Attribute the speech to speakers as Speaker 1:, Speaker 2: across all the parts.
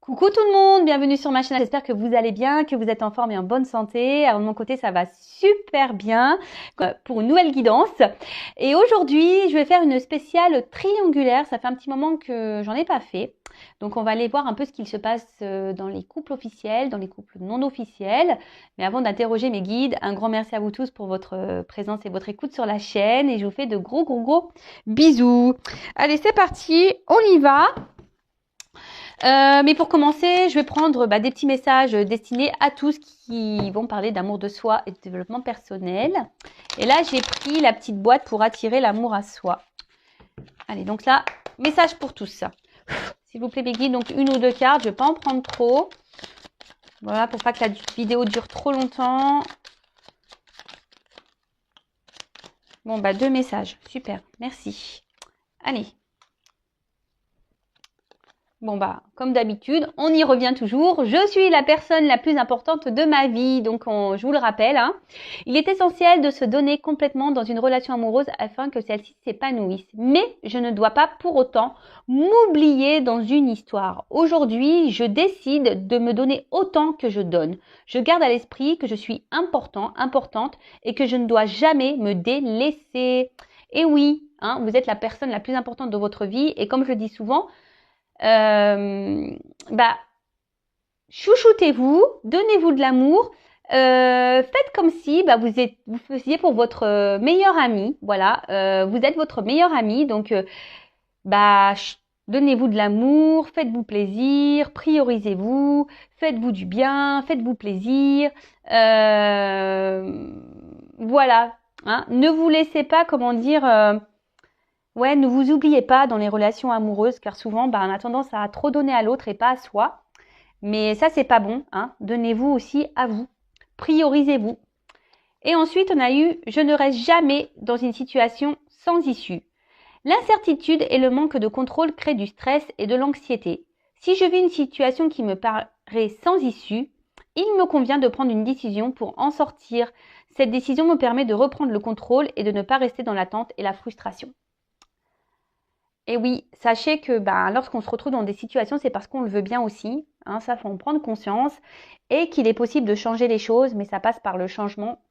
Speaker 1: Coucou tout le monde, bienvenue sur ma chaîne. J'espère que vous allez bien, que vous êtes en forme et en bonne santé. Alors de mon côté, ça va super bien pour une nouvelle guidance. Et aujourd'hui, je vais faire une spéciale triangulaire. Ça fait un petit moment que j'en ai pas fait. Donc on va aller voir un peu ce qu'il se passe dans les couples officiels, dans les couples non officiels. Mais avant d'interroger mes guides, un grand merci à vous tous pour votre présence et votre écoute sur la chaîne. Et je vous fais de gros bisous. Allez, c'est parti, on y va. Mais pour commencer, je vais prendre des petits messages destinés à tous qui vont parler d'amour de soi et de développement personnel. Et là, j'ai pris la petite boîte pour attirer l'amour à soi. Allez, donc là, message pour tous. S'il vous plaît, mes guides, donc une ou deux cartes. Je ne vais pas en prendre trop. Voilà, pour pas que la vidéo dure trop longtemps. Bon, deux messages. Super, merci. Allez. Bon comme d'habitude, on y revient toujours. Je suis la personne la plus importante de ma vie, donc je vous le rappelle. Il est essentiel de se donner complètement dans une relation amoureuse afin que celle-ci s'épanouisse. Mais je ne dois pas pour autant m'oublier dans une histoire. Aujourd'hui, je décide de me donner autant que je donne. Je garde à l'esprit que je suis importante et que je ne dois jamais me délaisser. Et oui, vous êtes la personne la plus importante de votre vie et comme je le dis souvent, chouchoutez-vous, donnez-vous de l'amour, faites comme si vous faisiez pour votre meilleur ami, voilà, vous êtes votre meilleur ami, donc donnez-vous de l'amour, faites-vous plaisir, priorisez-vous, faites-vous du bien, faites-vous plaisir, voilà, ne vous laissez pas, ne vous oubliez pas dans les relations amoureuses, car souvent, on a tendance à trop donner à l'autre et pas à soi. Mais ça, c'est pas bon. Donnez-vous aussi à vous. Priorisez-vous. Et ensuite, on a eu « Je ne reste jamais dans une situation sans issue ». L'incertitude et le manque de contrôle créent du stress et de l'anxiété. Si je vis une situation qui me paraît sans issue, il me convient de prendre une décision pour en sortir. Cette décision me permet de reprendre le contrôle et de ne pas rester dans l'attente et la frustration. Et oui, sachez que lorsqu'on se retrouve dans des situations, c'est parce qu'on le veut bien aussi. Ça, faut en prendre conscience. Et qu'il est possible de changer les choses, mais ça passe par le changement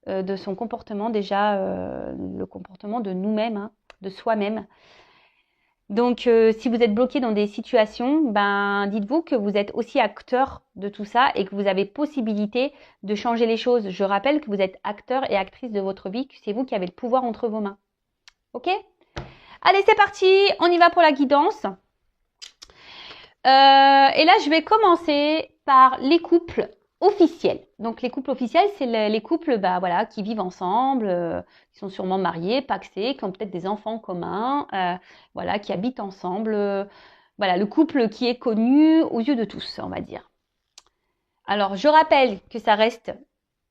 Speaker 1: de son comportement déjà, le comportement de nous-mêmes, de soi-même. Donc, si vous êtes bloqué dans des situations, dites-vous que vous êtes aussi acteur de tout ça et que vous avez possibilité de changer les choses. Je rappelle que vous êtes acteur et actrice de votre vie, que c'est vous qui avez le pouvoir entre vos mains. Ok ? Allez, c'est parti, on y va pour la guidance. Et là, je vais commencer par les couples officiels. Donc, les couples officiels, c'est les couples qui vivent ensemble, qui sont sûrement mariés, pacsés, qui ont peut-être des enfants communs, qui habitent ensemble. Voilà, le couple qui est connu aux yeux de tous, on va dire. Alors, je rappelle que ça reste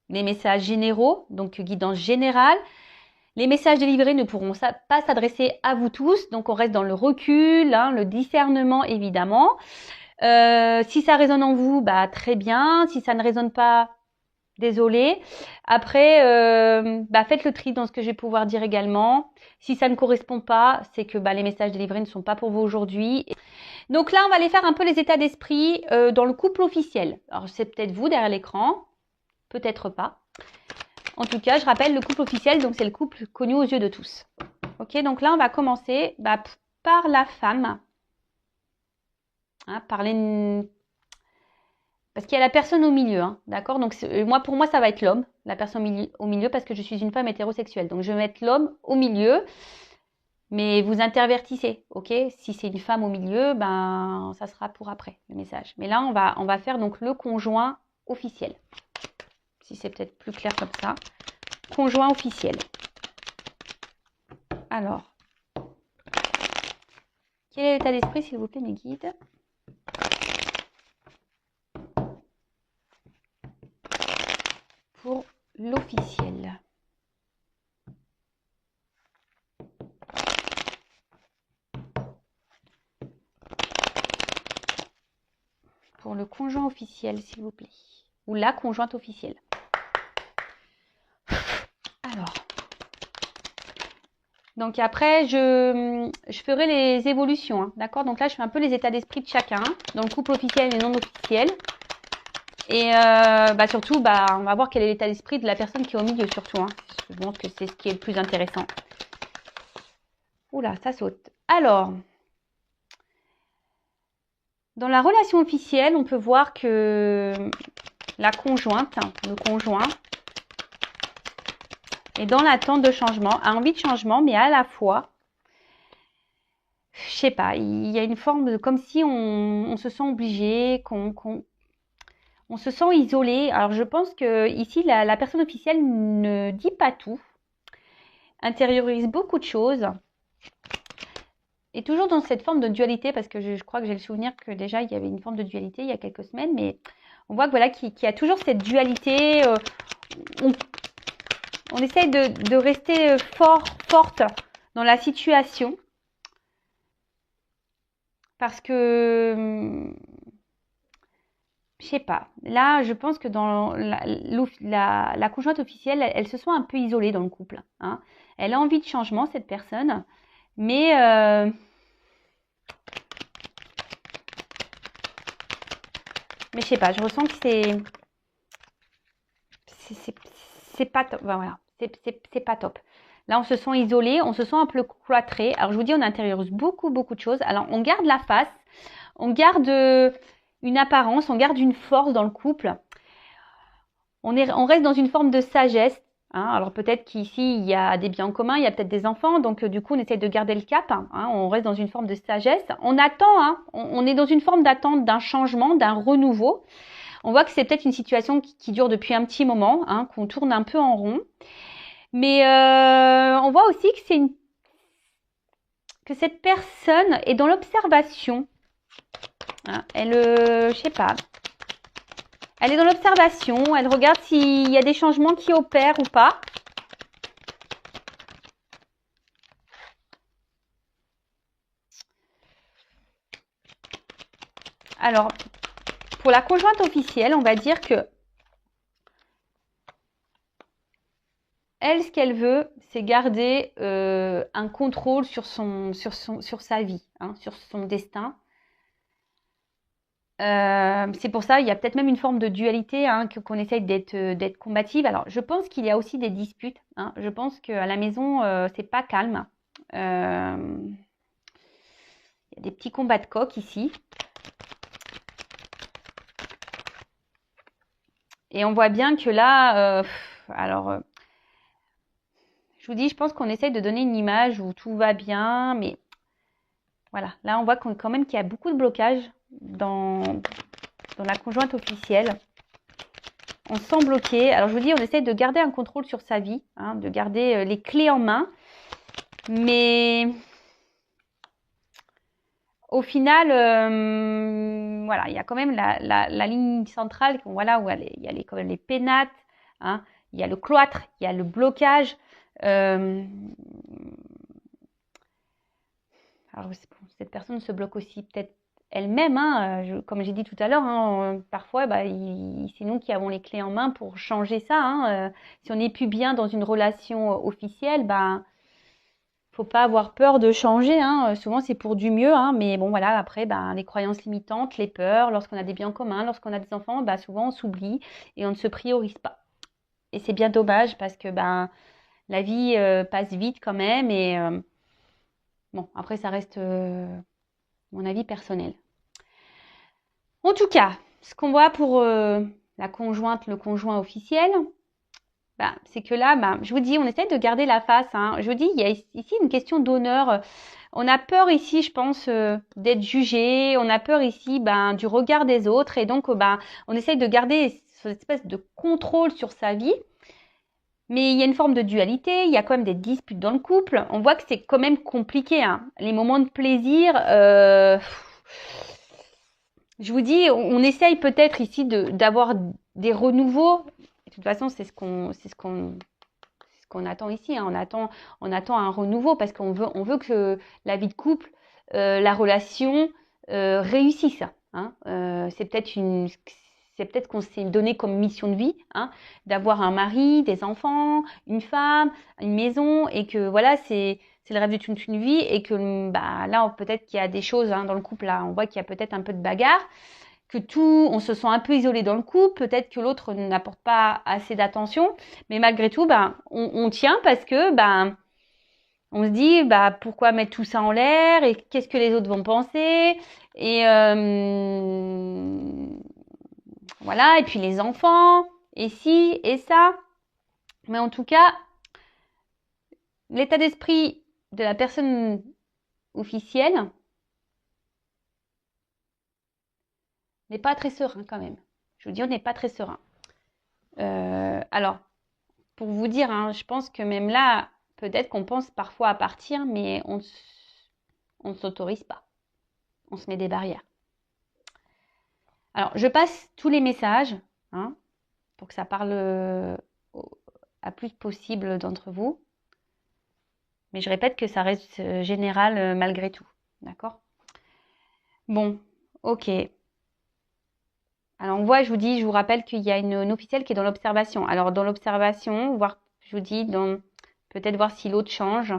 Speaker 1: les messages généraux, donc guidance générale. Les messages délivrés ne pourront pas s'adresser à vous tous, donc on reste dans le recul, le discernement évidemment. Si ça résonne en vous, très bien. Si ça ne résonne pas, désolé. Après, faites le tri dans ce que je vais pouvoir dire également. Si ça ne correspond pas, c'est que les messages délivrés ne sont pas pour vous aujourd'hui. Donc là, on va aller faire un peu les états d'esprit dans le couple officiel. Alors c'est peut-être vous derrière l'écran, peut-être pas. En tout cas, je rappelle le couple officiel, donc c'est le couple connu aux yeux de tous. Ok, donc là, on va commencer par la femme. Parce qu'il y a la personne au milieu, d'accord. Donc pour moi, ça va être l'homme, la personne au milieu, parce que je suis une femme hétérosexuelle. Donc je vais mettre l'homme au milieu, mais vous intervertissez, ok. Si c'est une femme au milieu, ça sera pour après le message. Mais là, on va faire donc le conjoint officiel. Si c'est peut-être plus clair comme ça. Conjoint officiel. Alors, quel est l'état d'esprit, s'il vous plaît, mes guides? Pour l'officiel. Pour le conjoint officiel, s'il vous plaît. Ou la conjointe officielle. Alors. Donc après, je ferai les évolutions, hein, d'accord? Donc là, je fais un peu les états d'esprit de chacun, dans le couple officiel et non officiel. Et surtout, on va voir quel est l'état d'esprit de la personne qui est au milieu, surtout. Hein. Je pense que c'est ce qui est le plus intéressant. Oula, ça saute. Alors, dans la relation officielle, on peut voir que la conjointe, le conjoint, est dans l'attente de changement, a envie de changement, mais à la fois, je sais pas, il y a une forme de comme si on se sent obligé, on se sent isolé. Alors je pense que ici la personne officielle ne dit pas tout, intériorise beaucoup de choses, et toujours dans cette forme de dualité, parce que je crois que j'ai le souvenir que déjà il y avait une forme de dualité il y a quelques semaines, mais on voit que voilà qu'il y a toujours cette dualité. On essaye de rester forte dans la situation, parce que je sais pas. Là, je pense que dans la conjointe officielle, elle se sent un peu isolée dans le couple. Hein. Elle a envie de changement, cette personne, mais je sais pas. Je ressens que c'est pas top. Ben voilà, c'est pas top. Là, on se sent isolé, on se sent un peu cloîtré. Alors, je vous dis, on intériorise beaucoup de choses. Alors, on garde la face, on garde une apparence, on garde une force dans le couple. On reste dans une forme de sagesse. Hein. Alors peut-être qu'ici, il y a des biens en commun, il y a peut-être des enfants, donc du coup, on essaie de garder le cap. Hein. On reste dans une forme de sagesse. On attend, hein. On est dans une forme d'attente d'un changement, d'un renouveau. On voit que c'est peut-être une situation qui dure depuis un petit moment, hein, qu'on tourne un peu en rond. Mais on voit aussi que cette personne est dans l'observation. Hein. Je sais pas. Elle est dans l'observation, elle regarde s'il y a des changements qui opèrent ou pas. Alors, pour la conjointe officielle, on va dire que elle, ce qu'elle veut, c'est garder un contrôle sur sa vie, hein, sur son destin. C'est pour ça, il y a peut-être même une forme de dualité, hein, qu'on essaye d'être combative. Alors, je pense qu'il y a aussi des disputes. Hein. Je pense qu'à la maison, c'est pas calme. Il y a des petits combats de coq ici. Et on voit bien que là, je vous dis, je pense qu'on essaye de donner une image où tout va bien, mais voilà. Là, on voit quand même qu'il y a beaucoup de blocages dans la conjointe officielle. On se sent bloqué. Alors, je vous dis, on essaye de garder un contrôle sur sa vie, hein, de garder les clés en main. Mais au final, voilà, il y a quand même la ligne centrale, voilà, où il y a quand même les pénates, hein, il y a le cloître, il y a le blocage. Alors, cette personne se bloque aussi peut-être elle-même, hein, comme j'ai dit tout à l'heure, hein, parfois c'est nous qui avons les clés en main pour changer ça. Hein, si on n'est plus bien dans une relation officielle, faut pas avoir peur de changer. Hein, souvent c'est pour du mieux, hein, mais bon voilà, après les croyances limitantes, les peurs, lorsqu'on a des biens en commun, lorsqu'on a des enfants, souvent on s'oublie et on ne se priorise pas. Et c'est bien dommage parce que la vie passe vite quand même et bon, après ça reste mon avis personnel. En tout cas, ce qu'on voit pour la conjointe, le conjoint officiel, c'est que là, je vous dis, on essaie de garder la face. Hein. Je vous dis, il y a ici une question d'honneur. On a peur ici, je pense, d'être jugé. On a peur ici du regard des autres. Et donc, on essaye de garder cette espèce de contrôle sur sa vie. Mais il y a une forme de dualité, il y a quand même des disputes dans le couple. On voit que c'est quand même compliqué. Hein. Les moments de plaisir, je vous dis, on essaye peut-être ici d'avoir des renouveaux. De toute façon, c'est ce qu'on attend ici. Hein. On attend un renouveau parce qu'on veut que la vie de couple, la relation réussisse. Hein. C'est peut-être qu'on s'est donné comme mission de vie, hein, d'avoir un mari, des enfants, une femme, une maison, et que voilà, c'est c'est le rêve de toute une vie et que bah, là, peut-être qu'il y a des choses hein, dans le couple, là, on voit qu'il y a peut-être un peu de bagarre, que on se sent un peu isolé dans le couple, peut-être que l'autre n'apporte pas assez d'attention, mais malgré tout, bah, on tient parce que bah, on se dit bah, pourquoi mettre tout ça en l'air et qu'est-ce que les autres vont penser et voilà, et puis les enfants, et ci, et ça. Mais en tout cas, l'état d'esprit de la personne officielle n'est pas très serein quand même. Je vous dis, on n'est pas très serein. Alors, pour vous dire, hein, je pense que même là, peut-être qu'on pense parfois à partir, mais on ne s'autorise pas. On se met des barrières. Alors, je passe tous les messages hein, pour que ça parle à plus possible d'entre vous. Mais je répète que ça reste général malgré tout. D'accord? Bon, ok. Alors on voit, je vous rappelle qu'il y a une officielle qui est dans l'observation. Alors dans l'observation, je vous dis, peut-être voir si l'autre change.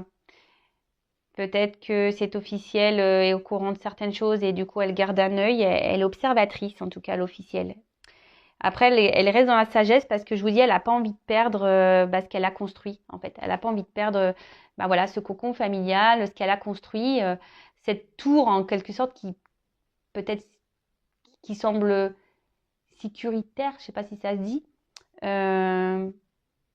Speaker 1: Peut-être que cette officielle est au courant de certaines choses et du coup elle garde un œil. Elle est observatrice en tout cas, l'officielle. Après, elle reste dans la sagesse parce que je vous dis, elle n'a pas envie de perdre ce qu'elle a construit en fait. Elle n'a pas envie de perdre voilà, ce cocon familial, ce qu'elle a construit, cette tour en quelque sorte peut-être qui semble sécuritaire, je ne sais pas si ça se dit.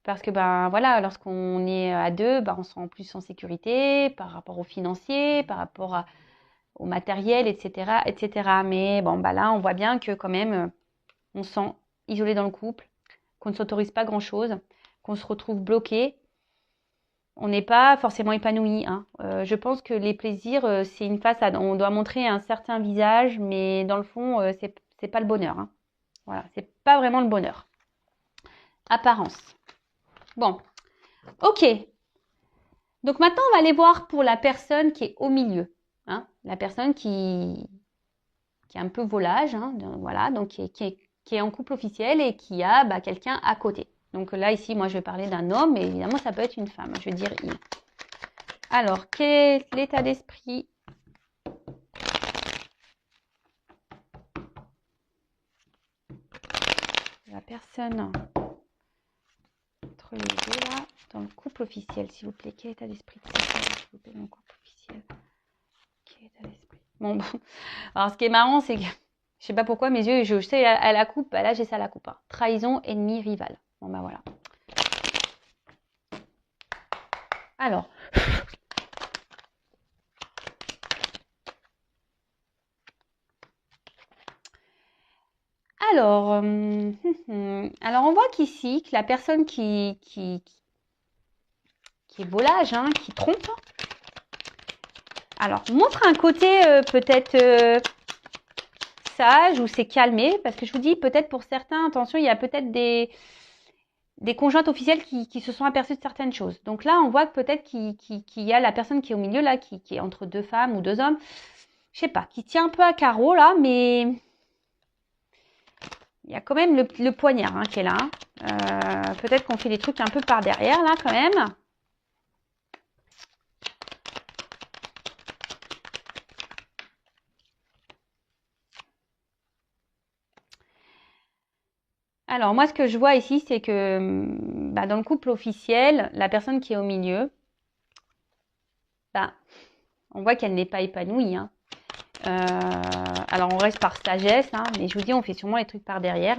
Speaker 1: Parce que voilà, lorsqu'on est à deux, on se sent plus en sécurité par rapport aux financiers, par rapport au matériel, etc., etc. Mais bon, là, on voit bien que quand même, on se sent isolé dans le couple, qu'on ne s'autorise pas grand-chose, qu'on se retrouve bloqué. On n'est pas forcément épanoui. Hein. Je pense que les plaisirs, c'est une façade. On doit montrer un certain visage, mais dans le fond, c'est pas le bonheur. Hein. Voilà, c'est pas vraiment le bonheur. Apparence. Bon, ok. Donc maintenant, on va aller voir pour la personne qui est au milieu. Hein, la personne qui est un peu volage, hein, voilà, donc qui est en couple officiel et qui a quelqu'un à côté. Donc là, ici, moi, je vais parler d'un homme, mais évidemment, ça peut être une femme. Je vais dire il. Alors, quel est l'état d'esprit ? La personne entre les deux, là, dans le couple officiel, s'il vous plaît. Quel état d'esprit, s'il vous plaît, dans le couple officiel ? Quel état d'esprit ? Bon. Alors, ce qui est marrant, c'est que, je sais pas pourquoi, mes yeux, je sais à la coupe, là, j'ai ça à la coupe. Hein. Trahison, ennemi, rival. Bon, voilà. Alors. Alors, on voit qu'ici, que la personne qui est volage, hein, qui trompe, alors, montre un côté peut-être sage ou c'est calmé, parce que je vous dis, peut-être pour certains, attention, il y a peut-être des conjointes officielles qui se sont aperçues de certaines choses. Donc là, on voit que peut-être qu'il y a la personne qui est au milieu, là, qui est entre deux femmes ou deux hommes, je sais pas, qui tient un peu à carreau, là, mais il y a quand même le poignard hein, qui est là. Peut-être qu'on fait des trucs un peu par derrière, là, quand même. Alors, moi, ce que je vois ici, c'est que dans le couple officiel, la personne qui est au milieu, on voit qu'elle n'est pas épanouie. Hein. Alors, on reste par sagesse, hein, mais je vous dis, on fait sûrement les trucs par derrière.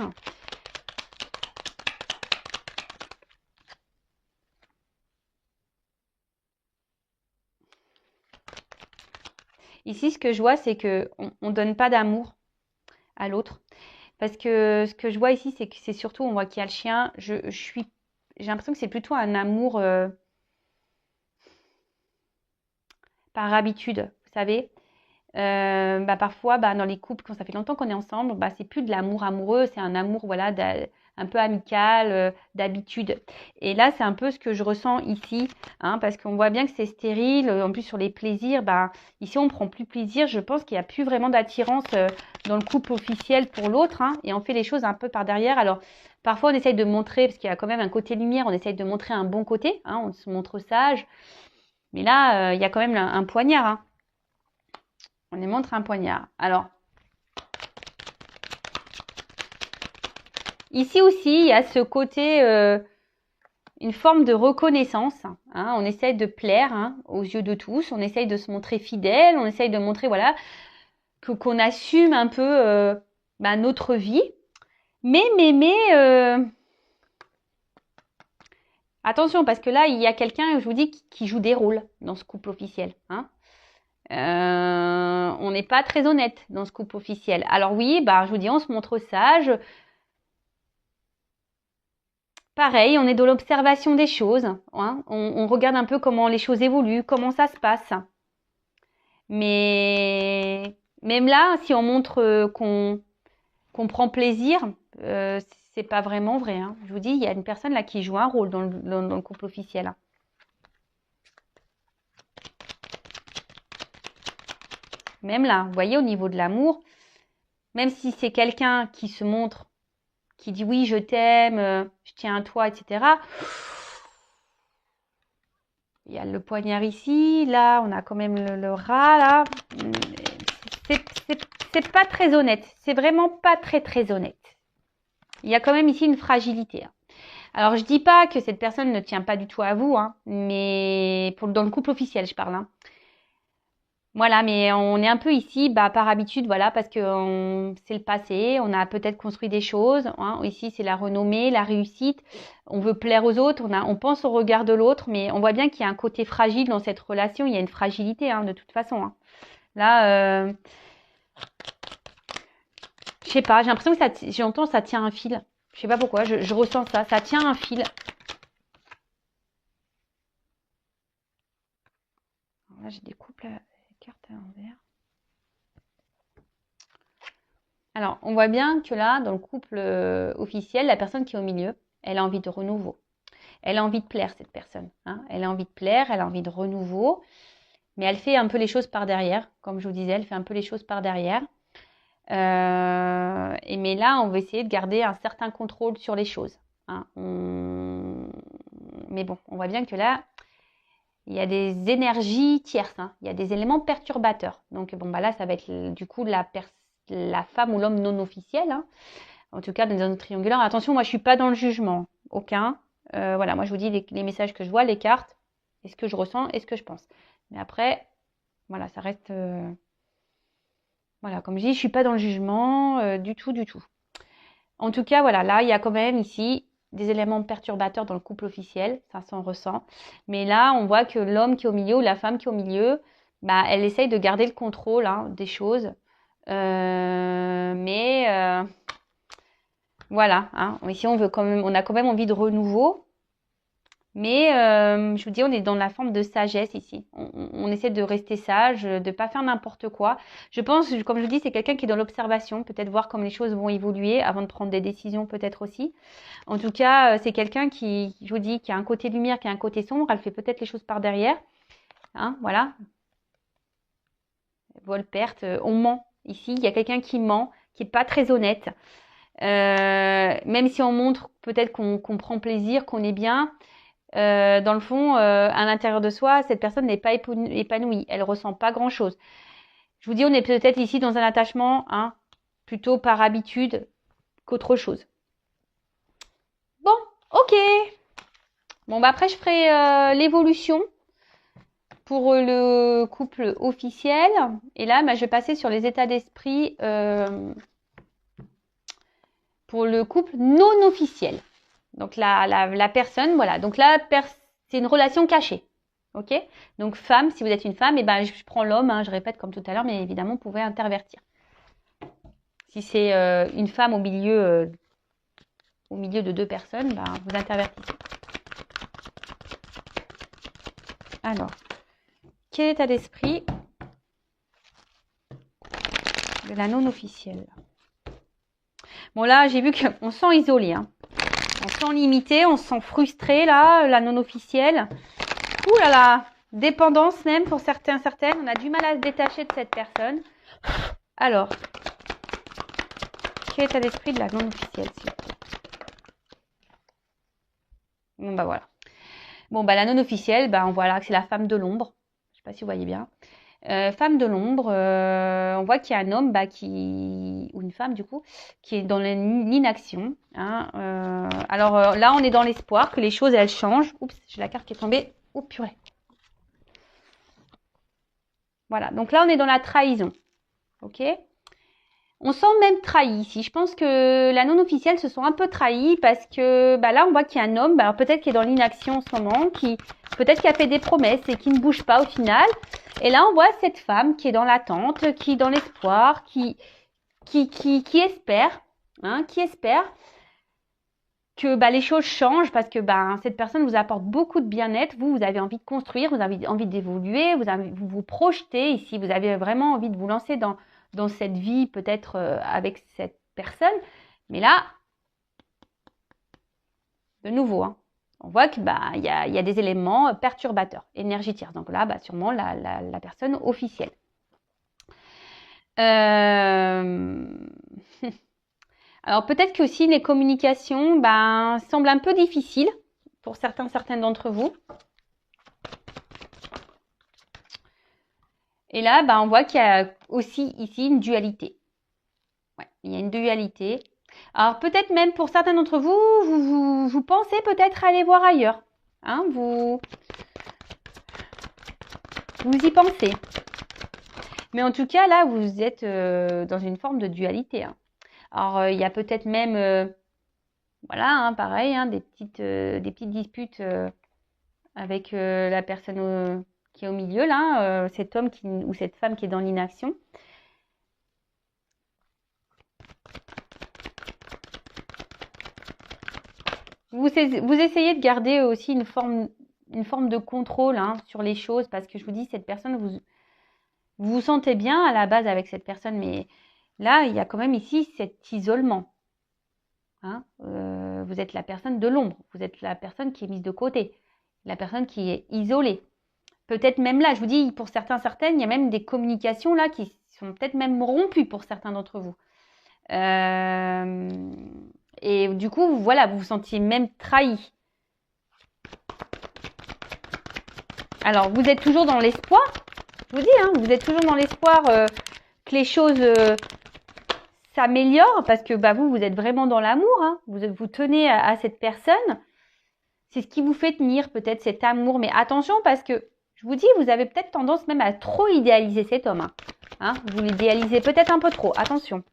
Speaker 1: Ici, ce que je vois, c'est qu'on ne donne pas d'amour à l'autre. Parce que ce que je vois ici, c'est que c'est surtout, on voit qu'il y a le chien. J'ai l'impression que c'est plutôt un amour par habitude, vous savez. Parfois, dans les couples, quand ça fait longtemps qu'on est ensemble, c'est plus de l'amour amoureux, c'est un amour voilà, un peu amical, d'habitude. Et là, c'est un peu ce que je ressens ici, hein, parce qu'on voit bien que c'est stérile. En plus, sur les plaisirs, ici, on ne prend plus plaisir. Je pense qu'il n'y a plus vraiment d'attirance dans le couple officiel pour l'autre, hein, et on fait les choses un peu par derrière. Alors, parfois, on essaye de montrer, parce qu'il y a quand même un côté lumière, on essaye de montrer un bon côté, hein, on se montre sage. Mais là, il y a quand même un poignard. Hein. On nous montre un poignard. Alors, ici aussi, il y a ce côté, une forme de reconnaissance. Hein. On essaye de plaire hein, aux yeux de tous. On essaye de se montrer fidèle. On essaye de montrer, voilà, qu'on assume un peu notre vie. Mais, attention, parce que là, il y a quelqu'un, je vous dis, qui joue des rôles dans ce couple officiel. Hein. On n'est pas très honnête dans ce couple officiel. Alors oui, je vous dis, on se montre sage. Pareil, on est dans l'observation des choses. Hein. On regarde un peu comment les choses évoluent, comment ça se passe. Mais même là, si on montre qu'on prend plaisir, c'est pas vraiment vrai. Hein. Je vous dis, il y a une personne là qui joue un rôle dans le couple officiel. Hein. Même là, vous voyez, au niveau de l'amour, même si c'est quelqu'un qui se montre, qui dit oui, je t'aime, je tiens à toi, etc. Il y a le poignard ici, là, on a quand même le rat, là. C'est pas très honnête. C'est vraiment pas très honnête. Il y a quand même ici une fragilité. Hein. Alors, je dis pas que cette personne ne tient pas du tout à vous, hein, mais dans le couple officiel, je parle. Hein. Voilà, mais on est un peu ici, par habitude, voilà, parce que c'est le passé, on a peut-être construit des choses. Hein. Ici, c'est la renommée, la réussite. On veut plaire aux autres, on pense au regard de l'autre, mais on voit bien qu'il y a un côté fragile dans cette relation. Il y a une fragilité, hein, de toute façon. Hein. Là, je sais pas, j'ai l'impression que j'entends ça tient un fil. Je sais pas pourquoi, je ressens ça. Ça tient un fil. Alors là, je découpe la carte à l'envers. Alors, on voit bien que là, dans le couple officiel, la personne qui est au milieu, elle a envie de renouveau. Elle a envie de plaire, cette personne. Hein. Elle a envie de plaire, elle a envie de renouveau. Mais elle fait un peu les choses par derrière. Comme je vous disais, elle fait un peu les choses par derrière. Mais là, on va essayer de garder un certain contrôle sur les choses. Hein. Mais bon, on voit bien que là, il y a des énergies tierces. Hein. Il y a des éléments perturbateurs. Donc, là, ça va être du coup la femme ou l'homme non officiel. Hein. En tout cas, dans un triangulaire. Attention, moi, je suis pas dans le jugement. Aucun. Voilà, moi, je vous dis les messages que je vois, les cartes, et ce que je ressens et ce que je pense. Mais après, voilà, ça reste... Voilà, comme je dis, je suis pas dans le jugement du tout. En tout cas, voilà, là, il y a quand même ici des éléments perturbateurs dans le couple officiel, ça s'en ressent. Mais là, on voit que l'homme qui est au milieu ou la femme qui est au milieu, elle essaye de garder le contrôle hein, des choses. Voilà, hein. Ici, on a quand même envie de renouveau. Mais je vous dis, on est dans la forme de sagesse ici. On essaie de rester sage, de ne pas faire n'importe quoi. Je pense, comme je vous dis, c'est quelqu'un qui est dans l'observation, peut-être voir comment les choses vont évoluer avant de prendre des décisions peut-être aussi. En tout cas, c'est quelqu'un qui, je vous dis, qui a un côté lumière, qui a un côté sombre. Elle fait peut-être les choses par derrière. Hein, voilà. Vol, perte, on ment. Ici, il y a quelqu'un qui ment, qui n'est pas très honnête. Même si on montre peut-être qu'on prend plaisir, qu'on est bien... dans le fond, à l'intérieur de soi, cette personne n'est pas épanouie. Elle ressent pas grand-chose. Je vous dis, on est peut-être ici dans un attachement, hein, plutôt par habitude qu'autre chose. Bon, ok. Bon, après, je ferai l'évolution pour le couple officiel. Et là, je vais passer sur les états d'esprit pour le couple non officiel. Donc la personne, voilà. Donc là, c'est une relation cachée. Ok. Donc femme, si vous êtes une femme, je prends l'homme, hein, je répète comme tout à l'heure, mais évidemment, vous pouvez intervertir. Si c'est une femme au milieu de deux personnes, vous intervertissez. Alors, quel état d'esprit de la non officielle? Bon là, j'ai vu qu'on se sent isolé, hein. On se sent limité, on se sent frustré là, la non officielle. Ouh là là, dépendance même pour certaines. On a du mal à se détacher de cette personne. Alors, quel état d'esprit de la non officielle, s'il vous plaît? Bon voilà. Bon, bah, la non officielle, bah, on voit là que c'est la femme de l'ombre. Je sais pas si vous voyez bien. Femme de l'ombre, on voit qu'il y a un homme, bah, ou une femme du coup, qui est dans l'inaction. Hein, alors là, on est dans l'espoir que les choses, elles changent. Oups, j'ai la carte qui est tombée. Oh purée. Voilà, donc là, on est dans la trahison. Ok. On sent même trahi ici. Je pense que la non-officielle se sent un peu trahie parce que bah là, on voit qu'il y a un homme, bah, peut-être qui est dans l'inaction en ce moment, peut-être qui a fait des promesses et qui ne bouge pas au final. Et là, on voit cette femme qui est dans l'attente, qui est dans l'espoir, qui espère, hein, qui espère que bah, les choses changent parce que bah, cette personne vous apporte beaucoup de bien-être. Vous avez envie de construire, vous avez envie d'évoluer, vous vous projetez ici, vous avez vraiment envie de vous lancer dans cette vie peut-être avec cette personne. Mais là, de nouveau, hein, on voit que bah, y a des éléments perturbateurs, énergie tierce. Donc là, bah, sûrement la personne officielle. Alors peut-être que aussi les communications ben, semblent un peu difficiles pour certaines d'entre vous. Et là, ben, on voit qu'il y a aussi ici une dualité. Ouais, il y a une dualité. Alors peut-être même pour certains d'entre vous, vous pensez peut-être aller voir ailleurs. Hein, vous y pensez. Mais en tout cas, là, vous êtes dans une forme de dualité. Hein. Alors, il y a peut-être même, voilà, hein, pareil, hein, des petites disputes avec la personne qui est au milieu, là, cet homme ou cette femme qui est dans l'inaction. Vous essayez de garder aussi une forme de contrôle hein, sur les choses parce que je vous dis, cette personne, vous vous sentez bien à la base avec cette personne, mais là, il y a quand même ici cet isolement. Hein, vous êtes la personne de l'ombre, vous êtes la personne qui est mise de côté, la personne qui est isolée. Peut-être même là, je vous dis, pour certaines, il y a même des communications là qui sont peut-être même rompues pour certains d'entre vous. Et du coup, voilà, vous vous sentiez même trahi. Alors, vous êtes toujours dans l'espoir, je vous dis, hein, vous êtes toujours dans l'espoir que les choses s'améliorent parce que bah, vous êtes vraiment dans l'amour. Hein, vous tenez à cette personne. C'est ce qui vous fait tenir peut-être cet amour. Mais attention parce que, je vous dis, vous avez peut-être tendance même à trop idéaliser cet homme. Hein, vous l'idéalisez peut-être un peu trop. Attention.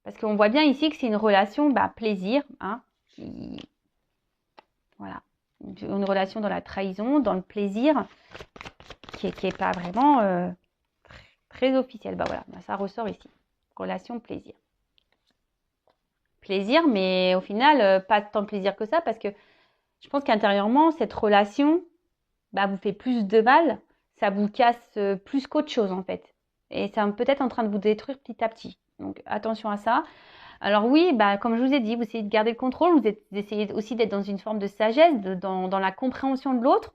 Speaker 1: Parce qu'on voit bien ici que c'est une relation bah, plaisir. Hein, voilà. Une relation dans la trahison, dans le plaisir, qui est pas vraiment très officielle. Bah voilà, ça ressort ici. Relation plaisir. Plaisir, mais au final, pas tant de plaisir que ça, parce que je pense qu'intérieurement, cette relation bah, vous fait plus de mal, ça vous casse plus qu'autre chose en fait. Et c'est peut-être en train de vous détruire petit à petit. Donc attention à ça. Alors oui, bah, comme je vous ai dit, vous essayez de garder le contrôle, vous essayez aussi d'être dans une forme de sagesse, dans la compréhension de l'autre.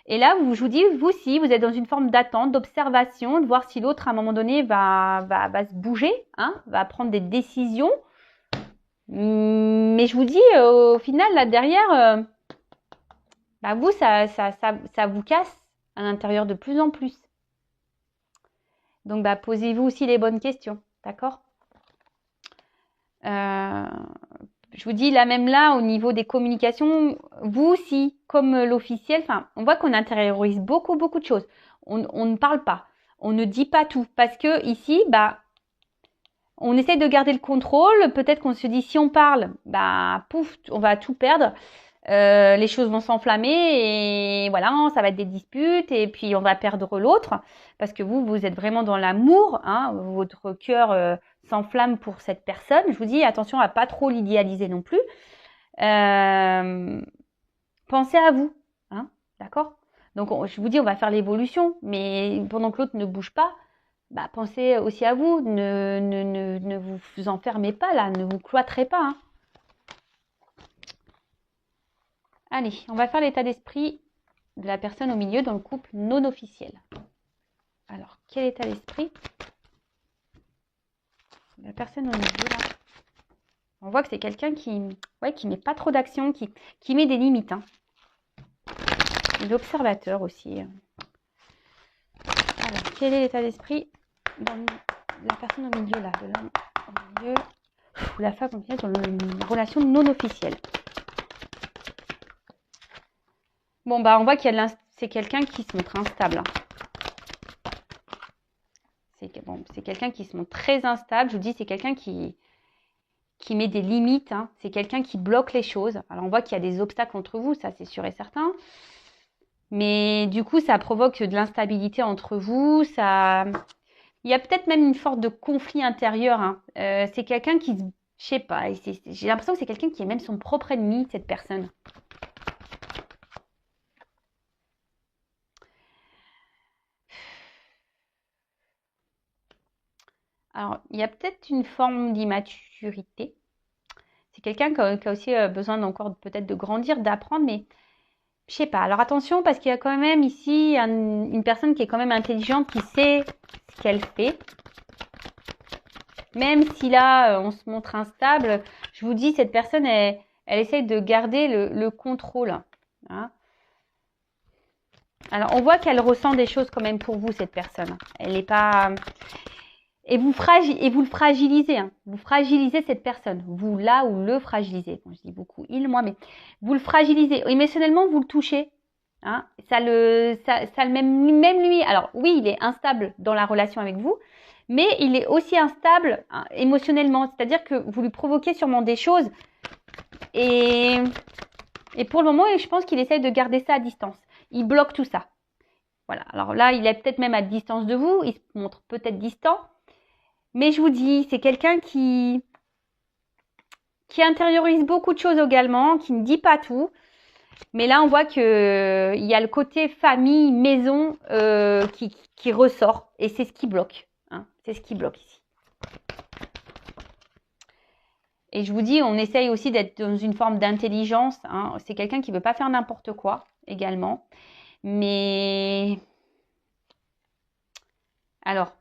Speaker 1: Et là, je vous dis, vous aussi, vous êtes dans une forme d'attente, d'observation, de voir si l'autre, à un moment donné, va se bouger, hein, va prendre des décisions. Mais je vous dis, au final, là derrière, bah vous, ça vous casse à l'intérieur de plus en plus. Donc, bah, posez-vous aussi les bonnes questions, d'accord? Je vous dis, là même là, au niveau des communications, vous aussi, comme l'officiel, enfin, on voit qu'on intériorise beaucoup de choses. On ne parle pas, on ne dit pas tout, parce que ici, bah, on essaie de garder le contrôle. Peut-être qu'on se dit, si on parle, bah, pouf, on va tout perdre. Les choses vont s'enflammer et voilà, ça va être des disputes et puis on va perdre l'autre parce que vous êtes vraiment dans l'amour, hein, votre cœur s'enflamme pour cette personne. Je vous dis attention à pas trop l'idéaliser non plus. Pensez à vous, hein, d'accord? Donc je vous dis on va faire l'évolution, mais pendant que l'autre ne bouge pas, bah, pensez aussi à vous, ne vous enfermez pas là, ne vous cloîtrez pas. Hein. Allez, on va faire l'état d'esprit de la personne au milieu dans le couple non officiel. Alors, quel état d'esprit la personne au milieu là? On voit que c'est quelqu'un qui met pas trop d'action, qui met des limites. Hein. L'observateur aussi. Alors, quel est l'état d'esprit dans la personne au milieu là, de l'homme au milieu, ou la femme au milieu dans une relation non officielle. Bon, bah, on voit qu'il y a c'est quelqu'un qui se montre instable. Hein. C'est quelqu'un qui se montre très instable. Je vous dis, c'est quelqu'un qui met des limites. Hein. C'est quelqu'un qui bloque les choses. Alors, on voit qu'il y a des obstacles entre vous, ça c'est sûr et certain. Mais du coup, ça provoque de l'instabilité entre vous. Il y a peut-être même une sorte de conflit intérieur. Hein. C'est quelqu'un qui, je sais pas, j'ai l'impression que c'est quelqu'un qui est même son propre ennemi, cette personne. Alors, il y a peut-être une forme d'immaturité. C'est quelqu'un qui a aussi besoin encore peut-être de grandir, d'apprendre, mais je sais pas. Alors attention, parce qu'il y a quand même ici une personne qui est quand même intelligente, qui sait ce qu'elle fait. Même si là, on se montre instable, je vous dis, cette personne, elle essaye de garder le contrôle. Hein. Alors, on voit qu'elle ressent des choses quand même pour vous, cette personne. Elle n'est pas... Et vous le fragilisez. Hein. Vous fragilisez cette personne. Vous, là, ou le fragilisez. Bon, je dis beaucoup il, moi, mais vous le fragilisez. Émotionnellement, vous le touchez. Hein. Même lui. Alors, oui, il est instable dans la relation avec vous, mais il est aussi instable hein, émotionnellement. C'est-à-dire que vous lui provoquez sûrement des choses. Et pour le moment, je pense qu'il essaye de garder ça à distance. Il bloque tout ça. Voilà. Alors là, il est peut-être même à distance de vous. Il se montre peut-être distant. Mais je vous dis, c'est quelqu'un qui intériorise beaucoup de choses également, qui ne dit pas tout. Mais là, on voit qu'il y a le côté famille, maison qui ressort. Et c'est ce qui bloque. Hein. C'est ce qui bloque ici. Et je vous dis, on essaye aussi d'être dans une forme d'intelligence. Hein. C'est quelqu'un qui ne veut pas faire n'importe quoi également. Mais alors,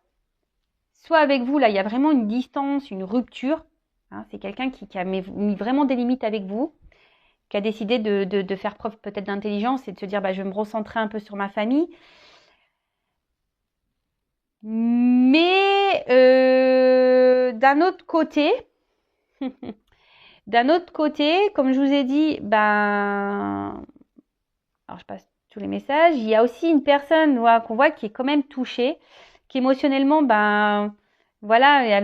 Speaker 1: soit avec vous, là, il y a vraiment une distance, une rupture. Hein, c'est quelqu'un qui a mis vraiment des limites avec vous, qui a décidé de faire preuve peut-être d'intelligence et de se dire, bah, je vais me recentrer un peu sur ma famille. Mais d'un autre côté, comme je vous ai dit, ben, alors je passe tous les messages. Il y a aussi une personne qu'on voit qui est quand même touchée, qui émotionnellement, ben, voilà,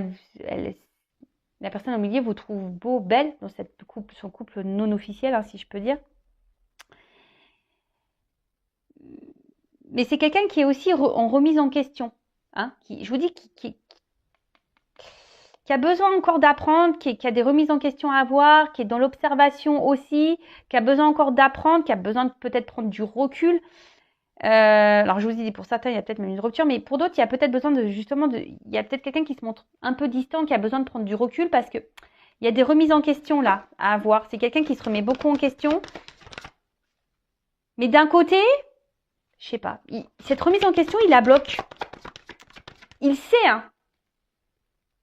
Speaker 1: la personne au milieu vous trouve beau, belle dans son couple non officiel, hein, si je peux dire. Mais c'est quelqu'un qui est aussi en remise en question. Hein, je vous dis, qui a besoin encore d'apprendre, qui a des remises en question à avoir, qui est dans l'observation aussi, qui a besoin encore d'apprendre, qui a besoin de peut-être prendre du recul. Alors je vous dis, pour certains, il y a peut-être même une rupture, mais pour d'autres, il y a peut-être besoin il y a peut-être quelqu'un qui se montre un peu distant, qui a besoin de prendre du recul parce que il y a des remises en question là à avoir. C'est quelqu'un qui se remet beaucoup en question. Mais d'un côté, je sais pas, cette remise en question, il la bloque. Il sait, hein,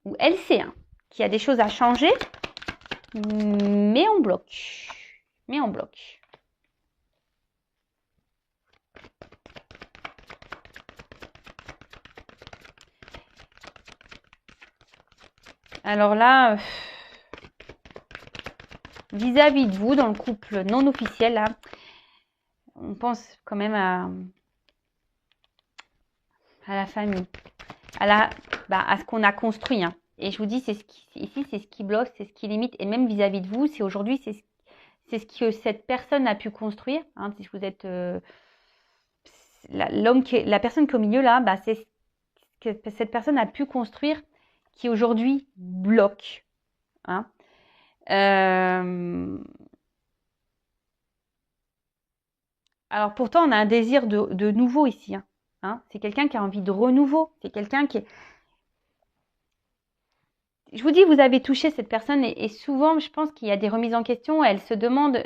Speaker 1: ou elle sait, hein, qu'il y a des choses à changer, mais on bloque. Mais on bloque. Alors là, vis-à-vis de vous, dans le couple non officiel, là, on pense quand même à la famille, à ce qu'on a construit. Hein. Et je vous dis, ici, c'est ce qui bloque, c'est ce qui limite. Et même vis-à-vis de vous, c'est aujourd'hui, c'est ce que cette personne a pu construire. Hein, si vous êtes la personne qui est au milieu là, bah, c'est ce que cette personne a pu construire qui aujourd'hui bloque. Hein. Alors pourtant, on a un désir de nouveau ici. Hein. Hein. C'est quelqu'un qui a envie de renouveau. C'est quelqu'un qui est... Je vous dis, vous avez touché cette personne et souvent, je pense qu'il y a des remises en question. Elle se demande...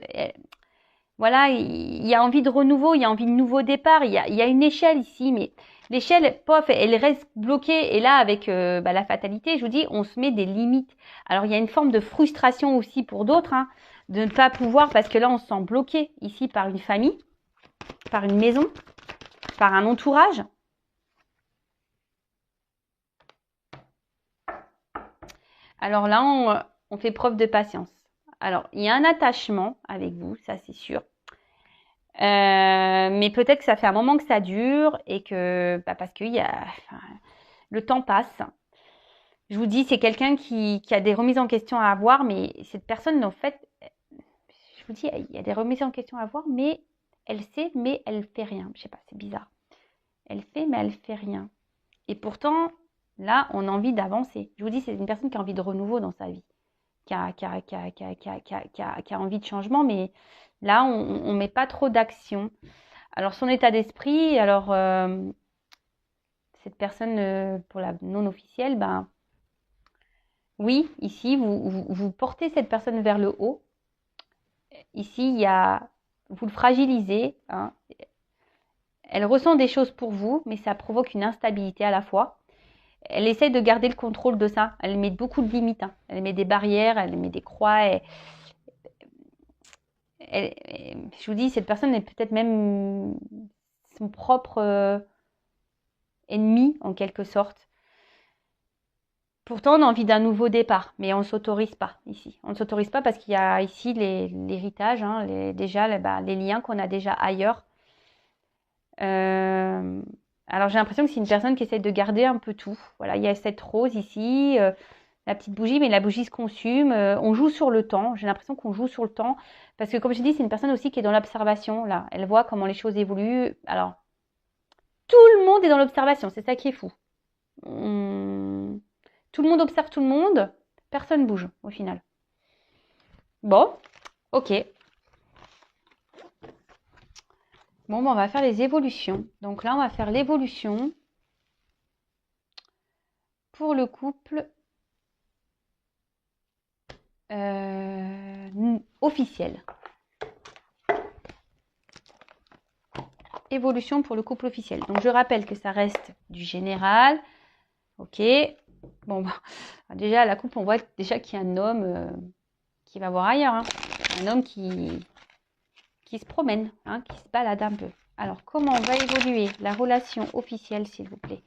Speaker 1: voilà, il y a envie de renouveau, il y a envie de nouveau départ. Il y a une échelle ici, mais L'échelle, pof, elle reste bloquée. Et là, avec la fatalité, je vous dis, on se met des limites. Alors, il y a une forme de frustration aussi pour d'autres, hein, de ne pas pouvoir, parce que là, on se sent bloqué ici par une famille, par une maison, par un entourage. Alors là, on fait preuve de patience. Alors, il y a un attachement avec vous, ça c'est sûr. Mais peut-être que ça fait un moment que ça dure et que parce que le temps passe. Je vous dis, c'est quelqu'un qui a des remises en question à avoir, mais cette personne, en fait, je vous dis, il y a des remises en question à avoir, mais elle sait, mais elle fait rien. Je sais pas, c'est bizarre. Elle fait, mais elle fait rien. Et pourtant, là, on a envie d'avancer. Je vous dis, c'est une personne qui a envie de renouveau dans sa vie, qui a envie de changement, mais là, on met pas trop d'action. Alors, son état d'esprit, alors, cette personne, pour la non officielle, ben, oui, ici, vous portez cette personne vers le haut. Ici, vous le fragilisez, hein. Elle ressent des choses pour vous, mais ça provoque une instabilité à la fois. Elle essaie de garder le contrôle de ça. Elle met beaucoup de limites, hein. Elle met des barrières, elle met des croix. Je vous dis, cette personne est peut-être même son propre ennemi, en quelque sorte. Pourtant, on a envie d'un nouveau départ, mais on ne s'autorise pas ici. On ne s'autorise pas parce qu'il y a ici l'héritage, hein, les liens qu'on a déjà ailleurs. Alors, j'ai l'impression que c'est une personne qui essaie de garder un peu tout. Voilà, il y a cette rose ici, la petite bougie, mais la bougie se consume. On joue sur le temps. J'ai l'impression qu'on joue sur le temps parce que, comme je dis, c'est une personne aussi qui est dans l'observation. Là, elle voit comment les choses évoluent. Alors, tout le monde est dans l'observation. C'est ça qui est fou. Tout le monde observe tout le monde. Personne bouge au final. Bon, ok. Bon, on va faire les évolutions. Donc là, on va faire l'évolution pour le couple officiel. Évolution pour le couple officiel. Donc, je rappelle que ça reste du général. Ok. Bon, déjà, la couple, on voit déjà qu'il y a un homme qui va voir ailleurs. Hein. Un homme qui se promène, hein, qui se balade un peu. Alors, comment va évoluer la relation officielle, s'il vous plaît?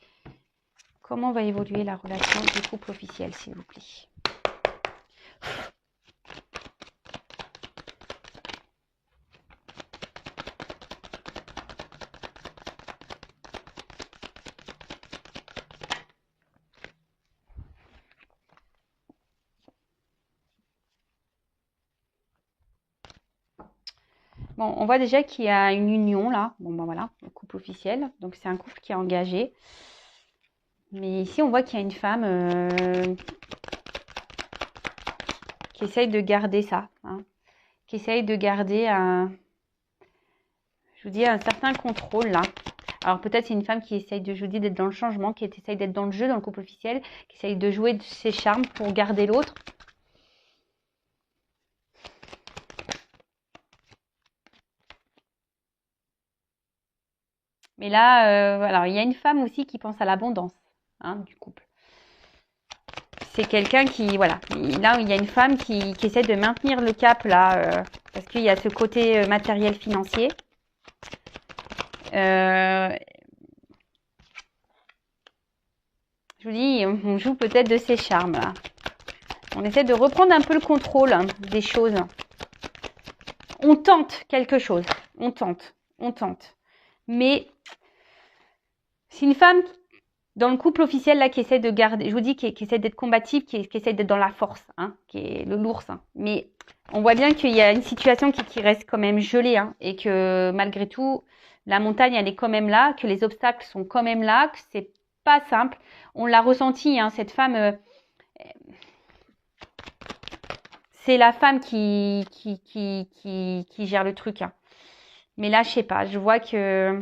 Speaker 1: Comment va évoluer la relation du couple officiel, s'il vous plaît? Bon, on voit déjà qu'il y a une union là. Bon, ben voilà, le couple officiel. Donc, c'est un couple qui est engagé. Mais ici, on voit qu'il y a une femme qui essaye de garder ça. Hein, qui essaye de garder je vous dis, un certain contrôle là. Alors, peut-être c'est une femme qui essaye je vous dis, d'être dans le changement, qui essaye d'être dans le jeu, dans le couple officiel, qui essaye de jouer de ses charmes pour garder l'autre. Mais là, alors, il y a une femme aussi qui pense à l'abondance, hein, du couple. C'est quelqu'un qui, voilà, là, il y a une femme qui essaie de maintenir le cap, là, parce qu'il y a ce côté matériel financier. Je vous dis, on joue peut-être de ses charmes, là. On essaie de reprendre un peu le contrôle, hein, des choses. On tente quelque chose. On tente. Mais c'est une femme dans le couple officiel là qui essaie de garder, je vous dis, qui essaie d'être combative, qui essaie d'être dans la force, hein, qui est le l'ours. Hein. Mais on voit bien qu'il y a une situation qui reste quand même gelée, hein, et que malgré tout, la montagne elle est quand même là, que les obstacles sont quand même là, que c'est pas simple. On l'a ressenti, hein, cette femme. C'est la femme qui gère le truc. Hein. Mais là, je sais pas, je vois que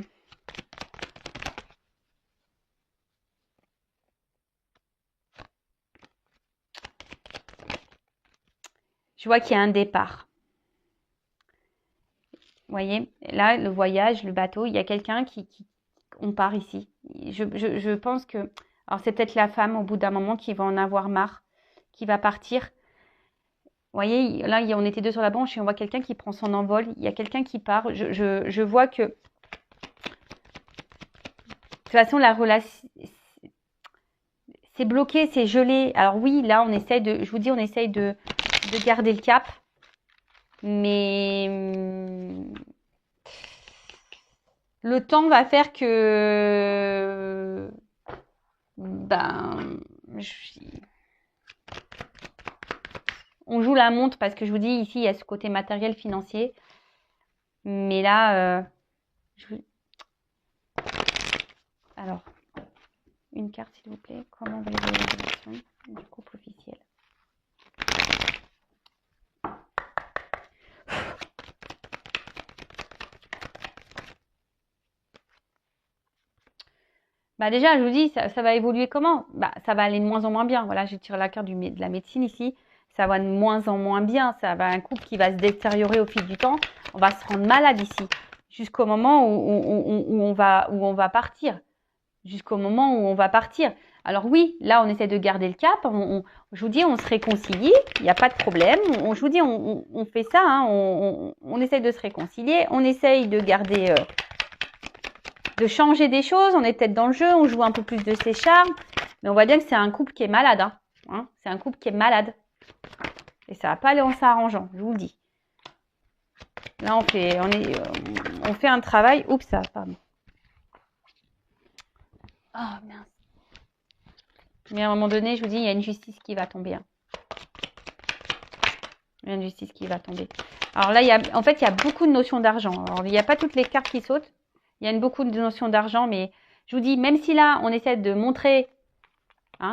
Speaker 1: qu'il y a un départ. Vous voyez, là, le voyage, le bateau, il y a quelqu'un on part ici. je pense que... Alors, c'est peut-être la femme, au bout d'un moment, qui va en avoir marre, qui va partir. Vous voyez, là, on était deux sur la branche et on voit quelqu'un qui prend son envol. Il y a quelqu'un qui part. Je vois que... De toute façon, la relation... C'est bloqué, c'est gelé. Alors oui, là, on essaye de... Je vous dis, on essaye de garder le cap. Mais... Le temps va faire que... on joue la montre parce que je vous dis, ici, il y a ce côté matériel, financier. Mais là, alors, une carte, s'il vous plaît. Comment va évoluer la relation du couple officiel? Déjà, je vous dis, ça va évoluer comment? Ça va aller de moins en moins bien. Voilà, j'ai tiré la carte de la médecine ici. Ça va de moins en moins bien. Ça va un couple qui va se détériorer au fil du temps. On va se rendre malade ici. Jusqu'au moment où on va partir. Jusqu'au moment où on va partir. Alors oui, là, on essaie de garder le cap. Je vous dis, on se réconcilie. Il n'y a pas de problème. Je vous dis, on fait ça. Hein, on essaie de se réconcilier. On essaye de garder... de changer des choses, on est peut-être dans le jeu, on joue un peu plus de ses charmes, mais on voit bien que c'est un couple qui est malade. Hein. C'est un couple qui est malade. Et ça va pas aller en s'arrangeant, je vous le dis. Là, on fait un travail. Oups, ça, pardon. Oh, mince. Mais à un moment donné, je vous dis, il y a une justice qui va tomber. Hein. Il y a une justice qui va tomber. Alors là, il y a beaucoup de notions d'argent. Alors, il n'y a pas toutes les cartes qui sautent. Il y a beaucoup de notions d'argent, mais je vous dis, même si là, on essaie de montrer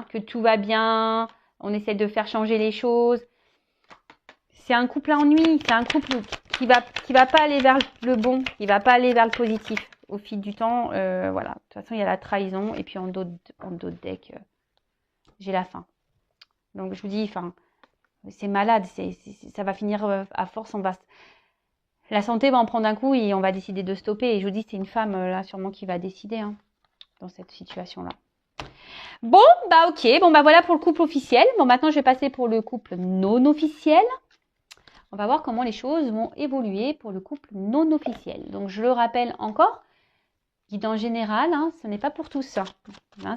Speaker 1: que tout va bien, on essaie de faire changer les choses, c'est un couple à ennui, c'est un couple qui va pas aller vers le bon, qui va pas aller vers le positif au fil du temps. Voilà, de toute façon, il y a la trahison, et puis en d'autres decks, j'ai la faim. Donc, je vous dis, c'est malade, ça va finir à force, la santé va en prendre un coup et on va décider de stopper. Et je vous dis, c'est une femme, là, sûrement, qui va décider dans cette situation-là. Bon, ok. Bon, voilà pour le couple officiel. Bon, maintenant, je vais passer pour le couple non officiel. On va voir comment les choses vont évoluer pour le couple non officiel. Donc, je le rappelle encore, guidance générale, ce n'est pas pour tous.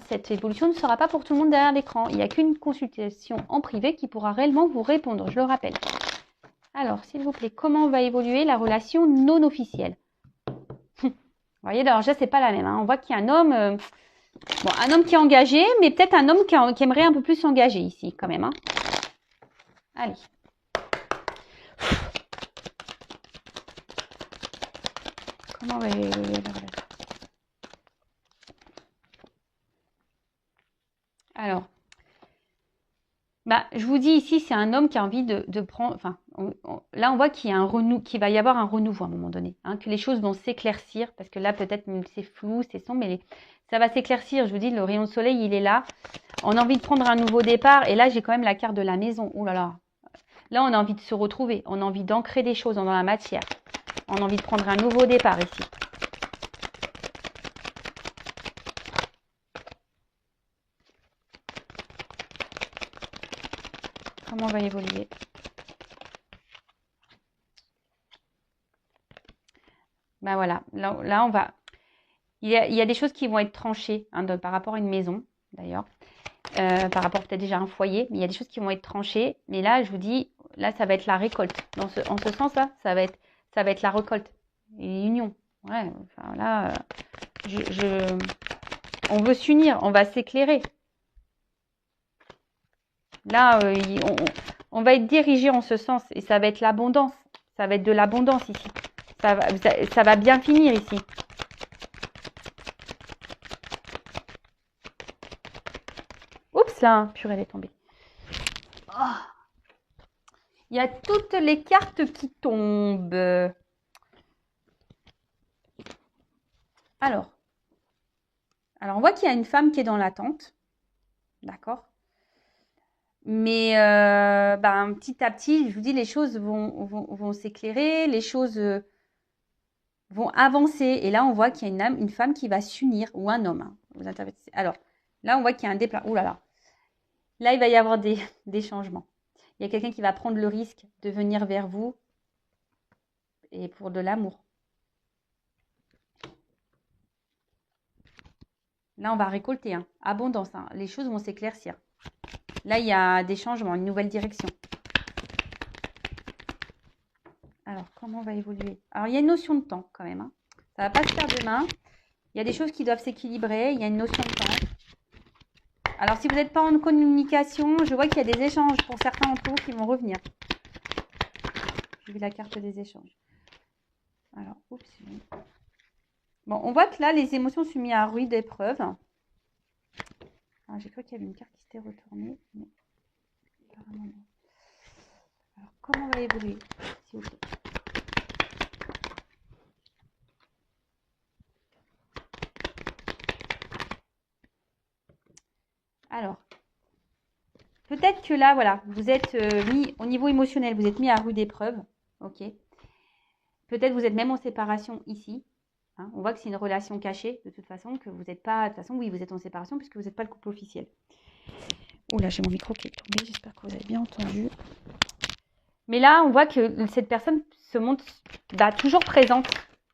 Speaker 1: Cette évolution ne sera pas pour tout le monde derrière l'écran. Il n'y a qu'une consultation en privé qui pourra réellement vous répondre, je le rappelle. Alors, s'il vous plaît, comment va évoluer la relation non officielle? Vous voyez, alors déjà, c'est pas la même. On voit qu'il y a un homme, un homme qui est engagé, mais peut-être un homme qui aimerait un peu plus s'engager ici, quand même. Allez. Comment va évoluer la relation? Alors, je vous dis ici, c'est un homme qui a envie de prendre... là, on voit qu'il va y avoir un renouveau à un moment donné. Que les choses vont s'éclaircir, parce que là, peut-être, c'est flou, c'est sombre, mais ça va s'éclaircir. Je vous dis, le rayon de soleil, il est là. On a envie de prendre un nouveau départ. Et là, j'ai quand même la carte de la maison. Ouh là là. Là, on a envie de se retrouver. On a envie d'ancrer des choses dans la matière. On a envie de prendre un nouveau départ ici. Comment on va évoluer? Voilà, là on va... Il y a des choses qui vont être tranchées par rapport à une maison, d'ailleurs. Par rapport peut-être déjà à un foyer. Mais il y a des choses qui vont être tranchées. Mais là, je vous dis, là, ça va être la récolte. En ce sens-là, ça va être la récolte. Et l'union. Ouais, là, on veut s'unir, on va s'éclairer. Là, on va être dirigé en ce sens. Et ça va être l'abondance. Ça va être de l'abondance ici. Ça va bien finir ici. Oups, là, purée, elle est tombée. Oh. Il y a toutes les cartes qui tombent. Alors, on voit qu'il y a une femme qui est dans l'attente. D'accord? Mais petit à petit, je vous dis, les choses vont s'éclairer, les choses vont avancer. Et là, on voit qu'il y a une femme qui va s'unir, ou un homme. vous interprétez. Alors, là, on voit qu'il y a un déplacement. Ouh là là. Là, il va y avoir des changements. Il y a quelqu'un qui va prendre le risque de venir vers vous et pour de l'amour. Là, on va récolter. Hein. Abondance. Hein. Les choses vont s'éclaircir. Là, il y a des changements, une nouvelle direction. Alors, comment on va évoluer? Alors, il y a une notion de temps quand même. Hein. Ça ne va pas se faire demain. Il y a des choses qui doivent s'équilibrer. Il y a une notion de temps. Alors, si vous n'êtes pas en communication, je vois qu'il y a des échanges pour certains d'entre vous qui vont revenir. J'ai vu la carte des échanges. Alors, oups. Bon, on voit que là, les émotions sont mises à rude épreuve. J'ai cru qu'il y avait une carte qui s'était retournée. Mais apparemment non. Alors, comment on va évoluer, s'il vous plaît? Alors, peut-être que là, voilà, vous êtes mis au niveau émotionnel, vous êtes mis à rude épreuve. Ok. Peut-être vous êtes même en séparation ici. Hein, on voit que c'est une relation cachée, de toute façon, que vous n'êtes pas... De toute façon, oui, vous êtes en séparation puisque vous n'êtes pas le couple officiel. Oula, j'ai mon micro qui est tombé, j'espère que vous avez bien entendu. Mais là, on voit que cette personne se montre toujours présente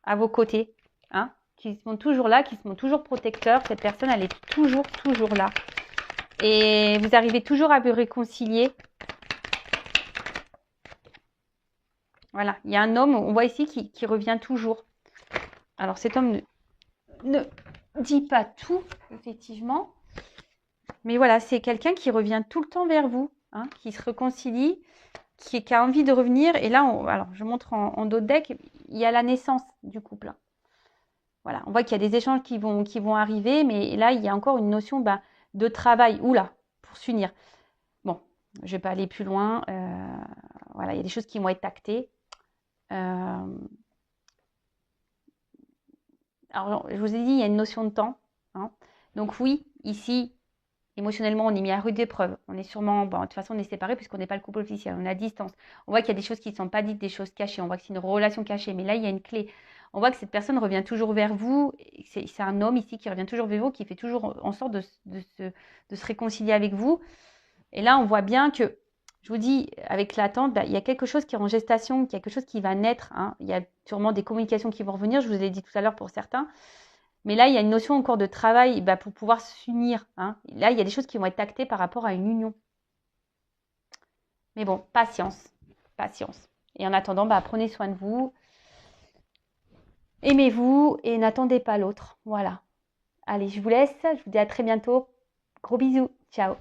Speaker 1: à vos côtés. Hein, qui se montre toujours là, qui se montre toujours protecteur. Cette personne, elle est toujours là. Et vous arrivez toujours à vous réconcilier. Voilà, il y a un homme, on voit ici, qui revient toujours. Alors, cet homme ne dit pas tout, effectivement. Mais voilà, c'est quelqu'un qui revient tout le temps vers vous, hein, qui se réconcilie, qui a envie de revenir. Et là, alors, je montre en dos de deck, il y a la naissance du couple. Hein. Voilà, on voit qu'il y a des échanges qui vont arriver, mais là, il y a encore une notion de travail. Oula, pour s'unir. Bon, je ne vais pas aller plus loin. Voilà, il y a des choses qui vont être actées. Alors, je vous ai dit, il y a une notion de temps. Hein. Donc oui, ici, émotionnellement, on est mis à rude épreuve. On est sûrement, de toute façon, on est séparés puisqu'on n'est pas le couple officiel. On est à distance. On voit qu'il y a des choses qui ne sont pas dites, des choses cachées. On voit que c'est une relation cachée. Mais là, il y a une clé. On voit que cette personne revient toujours vers vous. C'est un homme ici qui revient toujours vers vous, qui fait toujours en sorte de se réconcilier avec vous. Et là, on voit bien que, je vous dis, avec l'attente, il y a quelque chose qui est en gestation, quelque chose qui va naître. Hein. Il y a sûrement des communications qui vont revenir, je vous l'ai dit tout à l'heure pour certains. Mais là, il y a une notion encore de travail pour pouvoir s'unir. Hein. Là, il y a des choses qui vont être actées par rapport à une union. Mais bon, patience. Patience. Et en attendant, prenez soin de vous. Aimez-vous et n'attendez pas l'autre. Voilà. Allez, je vous laisse. Je vous dis à très bientôt. Gros bisous. Ciao.